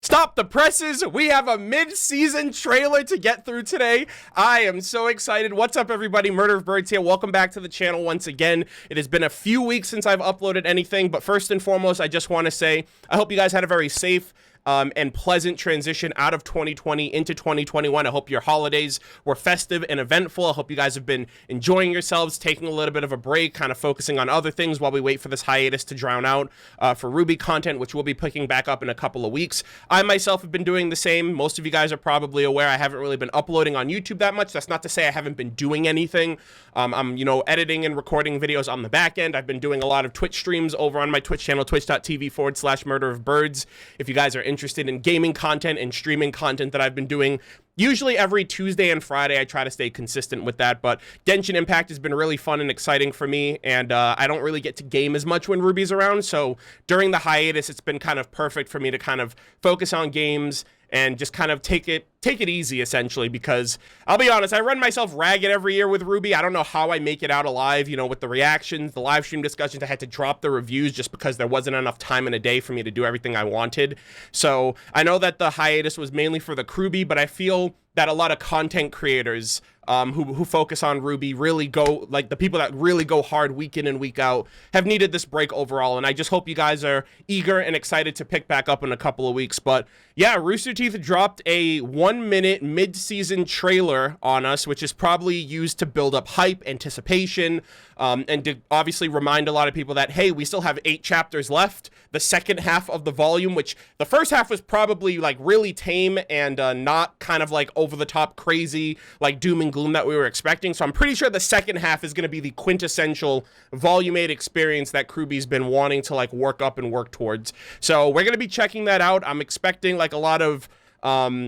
Stop the presses. We have a mid-season trailer to get through today. I am so excited. What's up, everybody? Murder of Birds here. Welcome back to the channel once again. It has been a few weeks since I've uploaded anything, but first and foremost, I just want to say I hope you guys had a very safe and pleasant transition out of 2020 into 2021. I hope your holidays were festive and eventful. I hope you guys have been enjoying yourselves, taking a little bit of a break, kind of focusing on other things while we wait for this hiatus to drown out for RWBY content, which we'll be picking back up in a couple of weeks. I myself have been doing the same. Most of you guys are probably aware I haven't really been uploading on YouTube that much. That's not to say I haven't been doing anything. I'm, editing and recording videos on the back end. I've been doing a lot of Twitch streams over on my Twitch channel, twitch.tv/murderofbirds. If you guys are interested in gaming content and streaming content that I've been doing usually every Tuesday and Friday. I try to stay consistent with that, but Genshin Impact has been really fun and exciting for me, and I don't really get to game as much when RWBY's around, so during the hiatus, it's been kind of perfect for me to kind of focus on games and just kind of take it easy, essentially, because I'll be honest, I run myself ragged every year with RWBY. I don't know how I make it out alive, with the reactions, the live stream discussions. I had to drop the reviews just because there wasn't enough time in a day for me to do everything I wanted. So I know that the hiatus was mainly for the crewbie, but I feel that a lot of content creators who focus on RWBY really go, like the people that really go hard week in and week out, have needed this break overall, and I just hope you guys are eager and excited to pick back up in a couple of weeks. But yeah, Rooster Teeth dropped a 1-minute mid-season trailer on us, which is probably used to build up hype, anticipation, and to obviously remind a lot of people that, hey, we still have 8 chapters left. The second half of the volume, which the first half was probably like really tame and not kind of like over the top crazy, like doom and gloom that we were expecting. So I'm pretty sure the second half is going to be the quintessential volume 8 experience that Ruby's been wanting to like work up and work towards. So we're going to be checking that out. I'm expecting like a lot of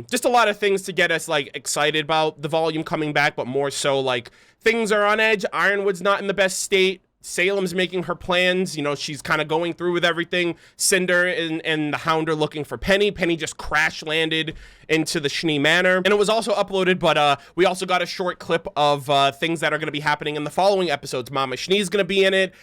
just a lot of things to get us like excited about the volume coming back, but more so like things are on edge. Ironwood's not in the best state. Salem's making her plans, she's kind of going through with everything. Cinder and the Hound are looking for Penny. Penny just crash landed into the Schnee Manor, and it was also uploaded, but we also got a short clip of things that are going to be happening in the following episodes. Mama Schnee's going to be in it,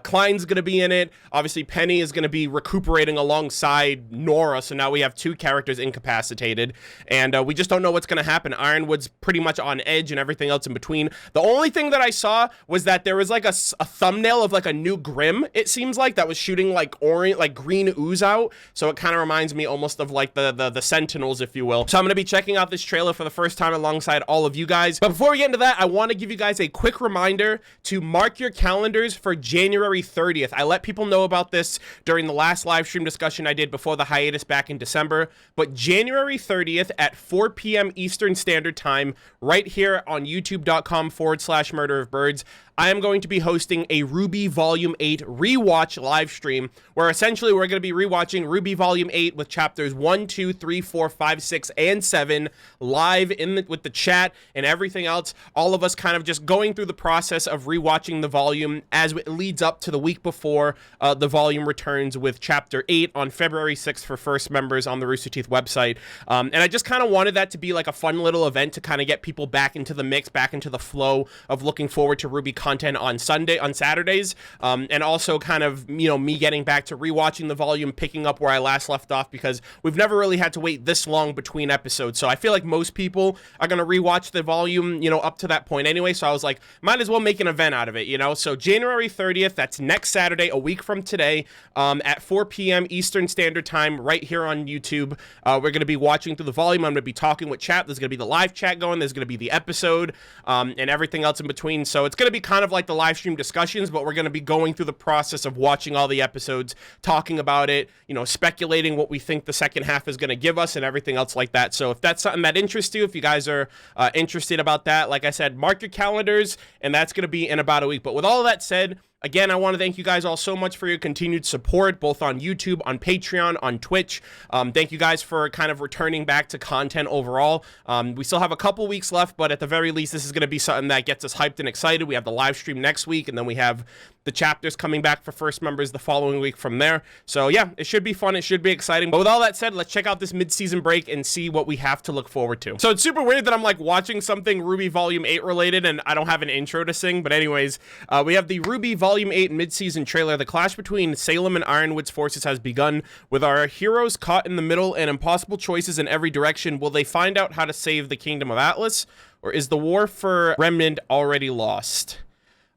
Klein's going to be in it, obviously Penny is going to be recuperating alongside Nora, so now we have 2 characters incapacitated, and we just don't know what's going to happen. Ironwood's pretty much on edge and everything else in between. The only thing that I saw was that there was like a thumbnail of like a new Grim, it seems like, that was shooting like orange, like green ooze out, so it kind of reminds me almost of like the Sentinels, if you will. So I'm going to be checking out this trailer for the first time alongside all of you guys. But before we get into that, I want to give you guys a quick reminder to mark your calendars for January 30th. I let people know about this during the last live stream discussion I did before the hiatus back in December. But January 30th at 4 p.m. Eastern Standard Time, right here on youtube.com/murderofbirds, I am going to be hosting a RWBY Volume 8 rewatch live stream, where essentially we're going to be rewatching RWBY Volume 8 with chapters 1, 2, 3, 4, 5, 6, and 7 live with the chat and everything else. All of us kind of just going through the process of rewatching the volume as it leads up to the week before the volume returns with chapter 8 on February 6th for first members on the Rooster Teeth website. And I just kind of wanted that to be like a fun little event to kind of get people back into the mix, back into the flow of looking forward to RWBY content on Saturdays, and also kind of, me getting back to rewatching the volume, picking up where I last left off, because we've never really had to wait this long between episodes. So I feel like most people are going to rewatch the volume, up to that point anyway. So I was like, might as well make an event out of it, So January 30th, that's next Saturday, a week from today, at 4 p.m. Eastern Standard Time, right here on YouTube. We're going to be watching through the volume. I'm going to be talking with chat. There's going to be the live chat going. There's going to be the episode, and everything else in between. So it's going to be kind of like the live stream discussions, but we're going to be going through the process of watching all the episodes, talking about it, speculating what we think the second half is going to give us and everything else like that. So if that's something that interests you, if you guys are interested about that, like I said, mark your calendars, and that's going to be in about a week. But with all of that said, again, I want to thank you guys all so much for your continued support, both on YouTube, on Patreon, on Twitch. Thank you guys for kind of returning back to content overall. We still have a couple weeks left, but at the very least, this is going to be something that gets us hyped and excited. We have the live stream next week, and then we have the chapters coming back for first members the following week from there. So yeah, it should be fun. It should be exciting. But with all that said, let's check out this mid-season break and see what we have to look forward to. So it's super weird that I'm like watching something RWBY Volume 8 related, and I don't have an intro to sing. But anyways, we have the RWBY Volume Volume 8 mid-season trailer. The clash between Salem and Ironwood's forces has begun. With our heroes caught in the middle and impossible choices in every direction, will they find out how to save the Kingdom of Atlas? Or is the war for Remnant already lost?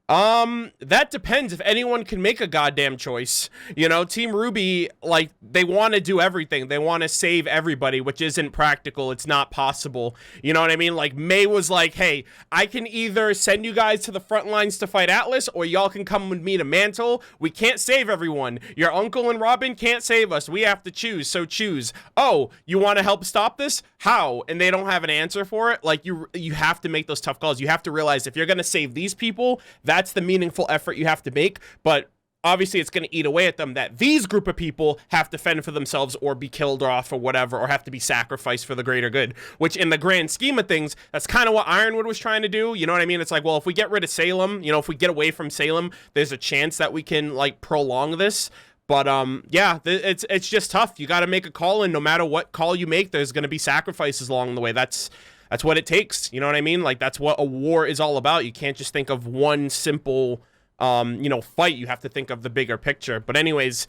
That depends. If anyone can make a goddamn choice, you know, Team RWBY, like, they want to do everything. They want to save everybody, which isn't practical. It's not possible. You know what I mean? Like, May was like, hey, I can either send you guys to the front lines to fight Atlas, or y'all can come with me to Mantle. We can't save everyone. Your uncle and Robin can't save us. We have to choose, so choose. Oh, you want to help stop this? How? And they don't have an answer for it. Like, you have to make those tough calls. You have to realize if you're going to save these people, that's the meaningful effort you have to make. But obviously it's going to eat away at them that these group of people have to fend for themselves or be killed off or whatever, or have to be sacrificed for the greater good, which in the grand scheme of things, that's kind of what Ironwood was trying to do. You know what I mean? It's like, well, if we get rid of Salem, you know, if we get away from Salem, there's a chance that we can, like, prolong this. But yeah, it's just tough. You got to make a call, and no matter what call you make, there's going to be sacrifices along the way. That's what it takes. You know what I mean? Like, that's what a war is all about. You can't just think of one simple, you know, fight. You have to think of the bigger picture. But anyways,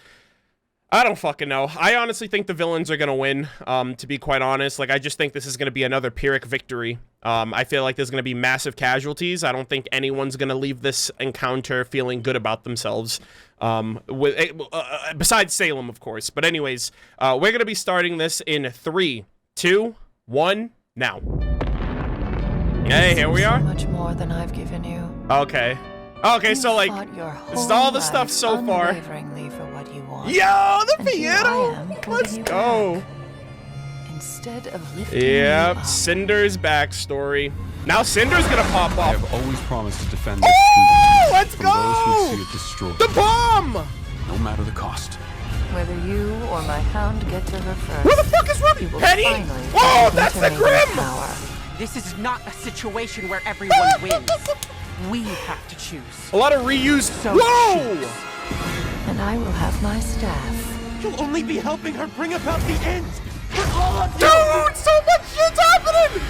I don't fucking know. I honestly think the villains are going to win, to be quite honest. Like, I just think this is going to be another Pyrrhic victory. I feel like there's going to be massive casualties. I don't think anyone's going to leave this encounter feeling good about themselves. Besides Salem, of course. But anyways, we're going to be starting this in 3, 2, 1, now. Hey, here we are. Much more than I've given you. Okay. Okay, so like, this is all the stuff so far. For what you want. Yo, the piano! Let's go. Instead of lifting yep, you up. Cinder's backstory. Now Cinder's gonna pop up. I have always promised to defend this kingdom. Let's from go! Those who see it destroyed. The bomb! No matter the cost. Whether you or my hound get to her first. Where the fuck is RWBY? Penny? Oh, that's the Grim! Power. This is not a situation where everyone wins. We have to choose. A lot of reuse. So whoa! choose. And I will have my staff. You'll only be helping her bring about the end for all of you. Dude, so much shit's happening!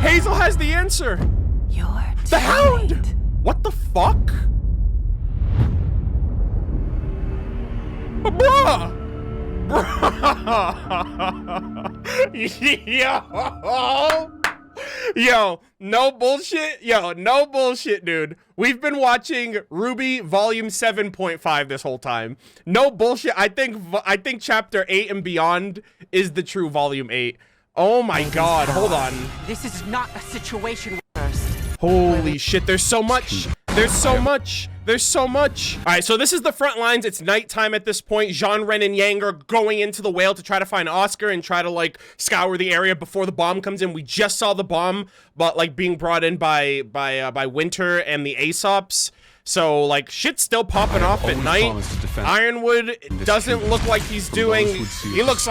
Hazel has the answer. You're the Hound! What the fuck? Bruh! Yo, no bullshit. Yo, no bullshit, dude. We've been watching RWBY Volume 7.5 this whole time. No bullshit. I think Chapter 8 and beyond is the true Volume 8. Oh my god, hold on. This is not a situation holy shit, there's so much. There's so much. There's so much. All right, so this is the front lines. It's nighttime at this point. Jean, Ren, and Yang are going into the whale to try to find Oscar and try to, like, scour the area before the bomb comes in. We just saw the bomb, but, like, being brought in by Winter and the Aesops. So, like, shit's still popping off at night. Ironwood doesn't look like he's doing. He looks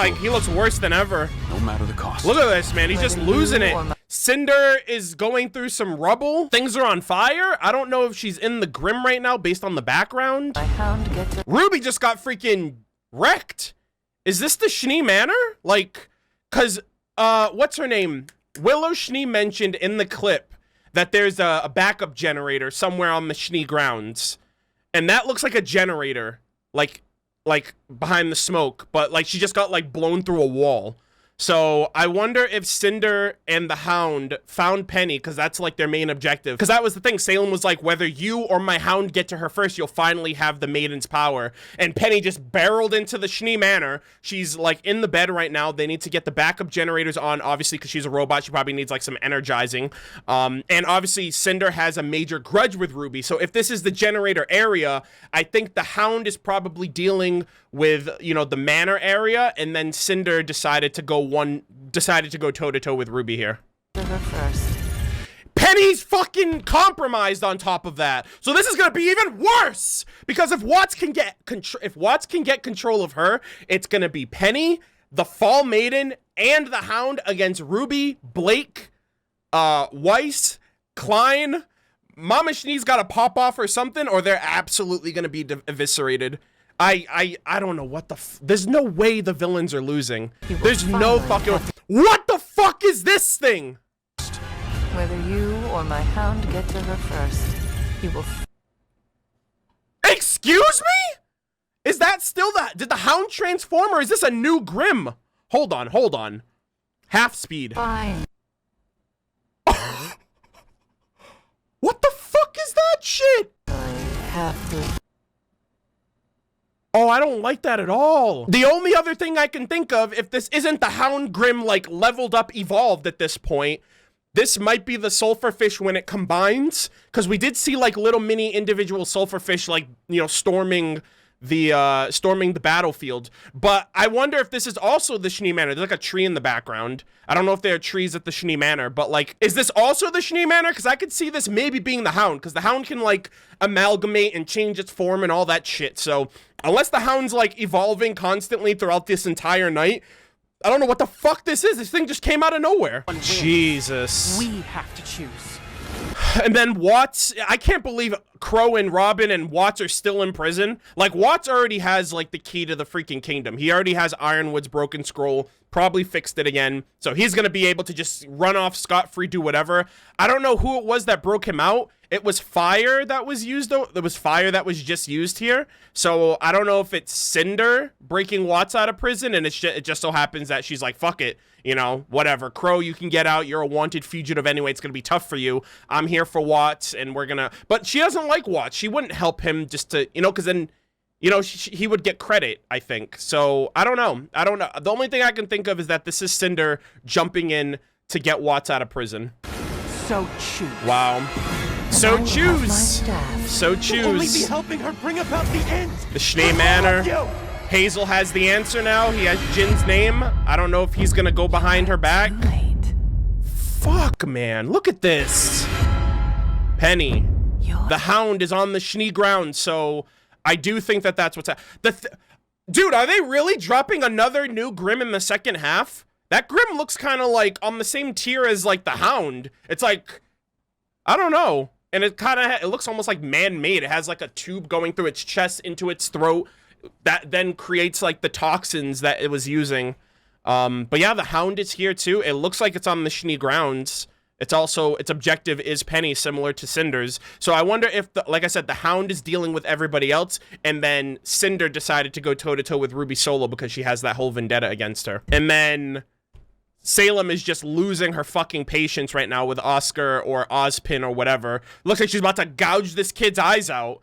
worse than ever. No matter the cost. Look at this, man. He's just losing it. Cinder is going through some rubble. Things are on fire. I don't know if she's in the Grim right now based on the background. RWBY just got freaking wrecked. Is this the Schnee Manor? Like, cause, what's her name? Willow Schnee mentioned in the clip that there's a backup generator somewhere on the Schnee grounds. And that looks like a generator, like behind the smoke, but like she just got like blown through a wall. So I wonder if Cinder and the Hound found Penny, because that's like their main objective. Because that was the thing. Salem was like, whether you or my Hound get to her first, you'll finally have the Maiden's power. And Penny just barreled into the Schnee Manor. She's like in the bed right now. They need to get the backup generators on, obviously, because she's a robot. She probably needs like some energizing. And obviously Cinder has a major grudge with RWBY. So if this is the generator area, I think the Hound is probably dealing with, you know, the Manor area, and then Cinder decided to go toe-to-toe with RWBY here. Penny's fucking compromised on top of that. So this is gonna be even worse, because if Watts can get control of her, it's gonna be Penny, the Fall Maiden, and the Hound against RWBY, Blake, Weiss, Klein. Mama Schnee's gotta pop off or something, or they're absolutely gonna be eviscerated. I don't know what the there's no way the villains are losing. There's no fucking what the fuck is this thing? Whether you or my Hound get to her first, he will. Excuse me? Is that still that? Did the Hound transform, or is this a new Grim? Hold on. Half speed. Fine. What the fuck is that shit? I have to. Oh, I don't like that at all. The only other thing I can think of, if this isn't the Hound Grim, like, leveled up, evolved at this point, this might be the Sulfurfish when it combines, because we did see, like, little mini individual Sulfurfish, like, you know, storming the battlefield. But I wonder if this is also the Schnee Manor. There's like a tree in the background. I don't know if there are trees at the Schnee Manor, but like, is this also the Schnee Manor? Because I could see this maybe being the Hound, because the Hound can like amalgamate and change its form and all that shit. So unless the Hound's like evolving constantly throughout this entire night, I don't know what the fuck this is. This thing just came out of nowhere. Jesus. We have to choose. And then Watts, I can't believe Crow and Robin and Watts are still in prison. Like, Watts already has, like, the key to the freaking kingdom. He already has Ironwood's broken scroll, probably fixed it again. So he's gonna be able to just run off scot-free, do whatever. I don't know who it was that broke him out. It was fire that was used, though. There was fire that was just used here. So I don't know if it's Cinder breaking Watts out of prison, and it just so happens that she's like, fuck it. You know, whatever. Crow, you can get out. You're a wanted fugitive anyway. It's going to be tough for you. I'm here for Watts, and we're going to... But she doesn't like Watts. She wouldn't help him just to... You know, because then, you know, he would get credit, I think. So, I don't know. The only thing I can think of is that this is Cinder jumping in to get Watts out of prison. So choose. Wow. So choose. So You'll only be choose. helping her bring about the end. The Schnee Manor. Hazel has the answer now. He has Jin's name. I don't know if he's gonna go behind her back. Right. Fuck, man. Look at this. Penny. The Hound is on the Schnee ground, so I do think that that's what's Dude, are they really dropping another new Grim in the second half? That Grim looks kind of like on the same tier as like the Hound. It's like, I don't know. And it kind of, it looks almost like man-made. It has like a tube going through its chest into its throat that then creates like the toxins that it was using. But yeah, the Hound is here too. It looks like it's on the Schnee grounds. It's also, its objective is Penny, similar to Cinder's. So I wonder if, like I said, the Hound is dealing with everybody else, and then Cinder decided to go toe-to-toe with RWBY solo because she has that whole vendetta against her. And then Salem is just losing her fucking patience right now with Oscar or Ozpin or whatever. Looks like she's about to gouge this kid's eyes out.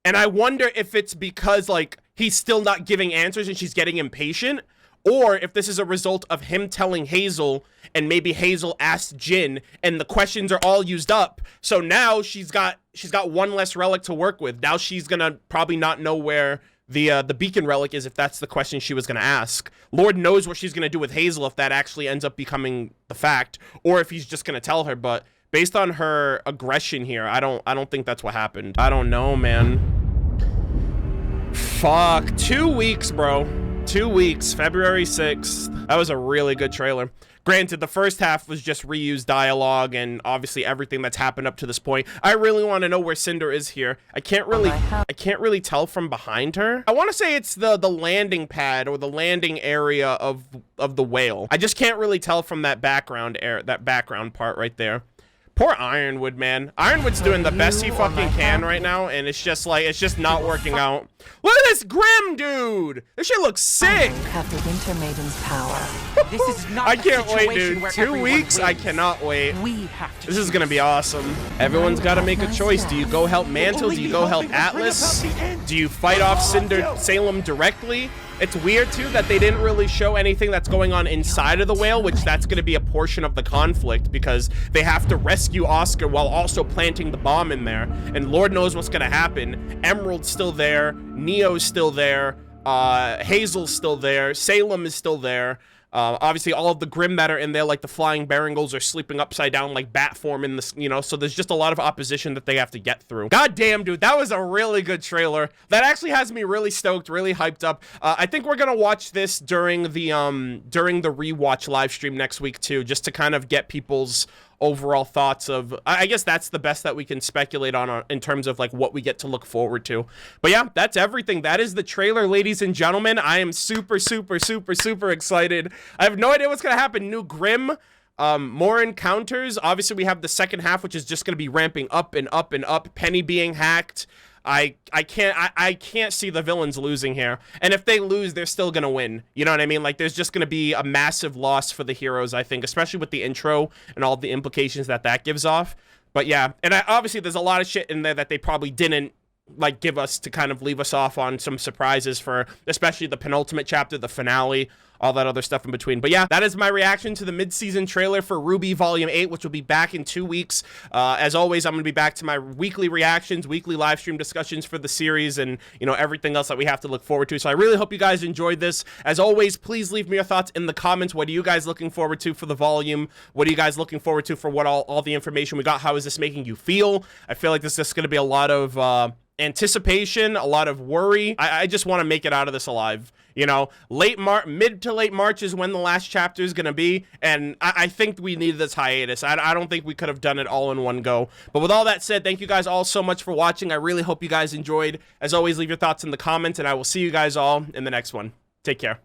And I wonder if it's because, like, he's still not giving answers and she's getting impatient, or if this is a result of him telling Hazel, and maybe Hazel asked Jin, and the questions are all used up. So now she's got one less relic to work with. Now she's gonna probably not know where the beacon relic is if that's the question she was gonna ask. Lord knows what she's gonna do with Hazel if that actually ends up becoming the fact, or if he's just gonna tell her. But based on her aggression here, I don't think that's what happened. I don't know, man. Fuck. 2 weeks, bro. 2 weeks. February 6th. That was a really good trailer. Granted, the first half was just reused dialogue and obviously everything that's happened up to this point. I really want to know where Cinder is here. I can't really tell from behind her. I want to say it's the landing pad or the landing area of the whale. I just can't really tell from that background part right there. Poor Ironwood, man. Ironwood's doing the best he fucking can right now, and it's just like, it's just not working out. Look at this Grim dude! This shit looks sick! Have the Winter Maiden's power. This is not I a can't wait, situation dude. where 2 everyone weeks? I wins. cannot wait. We have to This is choose. gonna be awesome. Everyone's gotta make a choice. Do you go help Mantle? Do you go help Atlas? Do you fight off Salem directly? It's weird, too, that they didn't really show anything that's going on inside of the whale, which that's going to be a portion of the conflict because they have to rescue Oscar while also planting the bomb in there. And Lord knows what's going to happen. Emerald's still there. Neo's still there. Hazel's still there. Salem is still there. Obviously, all of the Grim that are in there, like the flying Barangles, are sleeping upside down like bat form in this, you know, so there's just a lot of opposition that they have to get through. God damn, dude, that was a really good trailer. That actually has me really stoked, really hyped up. I think we're gonna watch this during the rewatch live stream next week too, just to kind of get people's overall thoughts of, I guess that's the best that we can speculate on in terms of like what we get to look forward to. But yeah, that's everything. That is the trailer, ladies and gentlemen. I am super excited. I have no idea what's gonna happen. New Grim, more encounters. Obviously we have the second half, which is just gonna be ramping up and up and up. Penny being hacked. I can't see the villains losing here. And if they lose, they're still gonna win. You know what I mean? Like, there's just gonna be a massive loss for the heroes, I think, especially with the intro and all the implications that gives off. But yeah, and obviously there's a lot of shit in there that they probably didn't like give us to kind of leave us off on some surprises for especially the penultimate chapter, the finale, all that other stuff in between. But yeah, that is my reaction to the mid-season trailer for RWBY Volume 8, which will be back in 2 weeks. As always, I'm going to be back to my weekly reactions, weekly live stream discussions for the series, and, you know, everything else that we have to look forward to. So I really hope you guys enjoyed this. As always, please leave me your thoughts in the comments. What are you guys looking forward to for the volume? What are you guys looking forward to for what all the information we got? How is this making you feel? I feel like this is just going to be a lot of anticipation, a lot of worry. I just want to make it out of this alive. You know, mid to late March is when the last chapter is going to be, and I think we needed this hiatus. I don't think we could have done it all in one go. But with all that said, thank you guys all so much for watching. I really hope you guys enjoyed. As always, leave your thoughts in the comments, and I will see you guys all in the next one. Take care.